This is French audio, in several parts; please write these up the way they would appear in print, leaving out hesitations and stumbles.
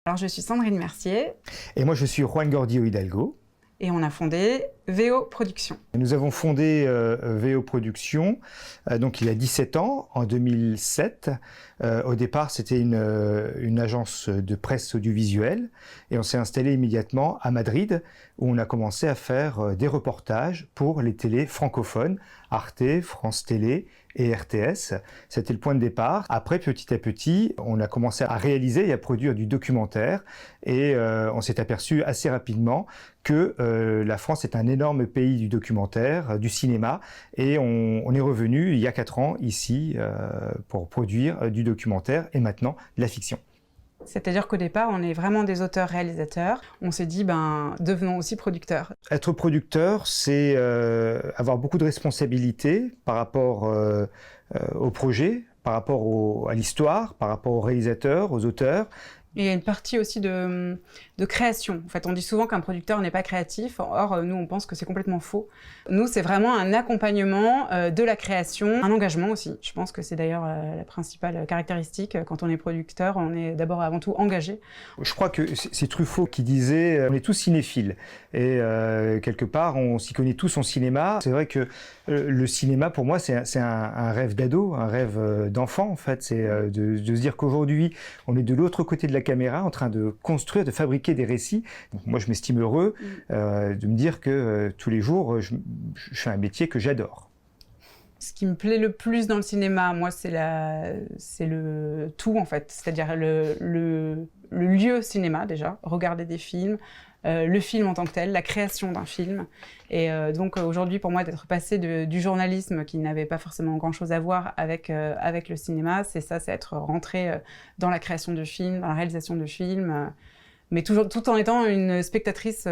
Alors, je suis Sandrine Mercier. Et moi, je suis Juan Gordillo Hidalgo. Et on a fondé VO Productions. Nous avons fondé VO Productions donc il y a 17 ans, en 2007. Au départ, c'était une agence de presse audiovisuelle et on s'est installé immédiatement à Madrid où on a commencé à faire des reportages pour les télés francophones, Arte, France Télé et RTS. C'était le point de départ. Après, petit à petit, on a commencé à réaliser et à produire du documentaire et on s'est aperçu assez rapidement que la France est un énorme pays du documentaire, du cinéma, et on est revenu il y a 4 ans ici pour produire du documentaire et maintenant de la fiction. C'est-à-dire qu'au départ, on est vraiment des auteurs-réalisateurs. On s'est dit, devenons aussi producteurs. Être producteur, c'est avoir beaucoup de responsabilités par rapport au projet, par rapport à l'histoire, par rapport aux réalisateurs, aux auteurs. Et il y a une partie aussi de création. En fait, on dit souvent qu'un producteur n'est pas créatif. Or, nous, on pense que c'est complètement faux. Nous, c'est vraiment un accompagnement de la création, un engagement aussi. Je pense que c'est d'ailleurs la principale caractéristique. Quand on est producteur, on est d'abord avant tout engagé. Je crois que c'est Truffaut qui disait « on est tous cinéphiles ». Et quelque part, on s'y connaît tous en cinéma. C'est vrai que le cinéma, pour moi, c'est un rêve d'ado, un rêve d'enfant, en fait. C'est de se dire qu'aujourd'hui, on est de l'autre côté de la caméra en train de construire, de fabriquer des récits. Donc moi, je m'estime heureux de me dire que tous les jours, je fais un métier que j'adore. Ce qui me plaît le plus dans le cinéma, moi, c'est le tout, en fait. C'est-à-dire le lieu cinéma, déjà, regarder des films, le film en tant que tel, la création d'un film. Et donc aujourd'hui, pour moi, d'être passé du journalisme qui n'avait pas forcément grand-chose à voir avec le cinéma, c'est ça, c'est être rentré dans la création de films, dans la réalisation de films, mais toujours, tout en étant une spectatrice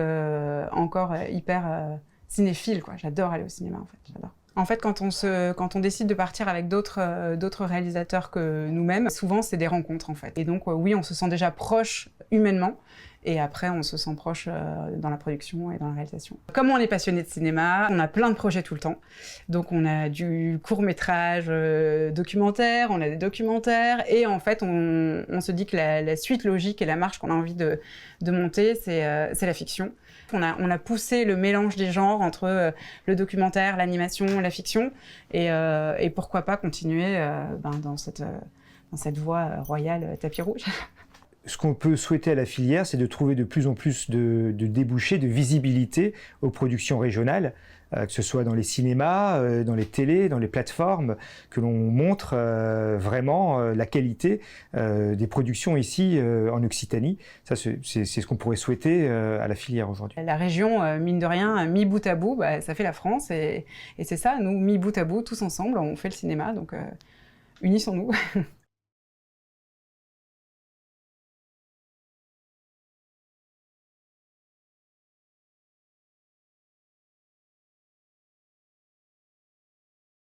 encore hyper cinéphile, quoi. J'adore aller au cinéma, en fait, j'adore. En fait, quand on décide de partir avec d'autres réalisateurs que nous-mêmes, souvent c'est des rencontres en fait. Et donc oui, on se sent déjà proche humainement, et après on se sent proche dans la production et dans la réalisation. Comme on est passionné de cinéma, on a plein de projets tout le temps. Donc on a du court-métrage documentaire, on a des documentaires, et en fait on se dit que la suite logique et la marche qu'on a envie de monter, c'est la fiction. On a poussé le mélange des genres entre le documentaire, l'animation, la fiction, et pourquoi pas continuer dans cette voie royale tapis rouge. Ce qu'on peut souhaiter à la filière, c'est de trouver de plus en plus de débouchés, de visibilité aux productions régionales, que ce soit dans les cinémas, dans les télés, dans les plateformes, que l'on montre vraiment la qualité des productions ici en Occitanie. Ça, c'est ce qu'on pourrait souhaiter à la filière aujourd'hui. La région, mine de rien, mis bout à bout, ça fait la France, et c'est ça, nous, mis bout à bout, tous ensemble, on fait le cinéma, donc unissons-nous.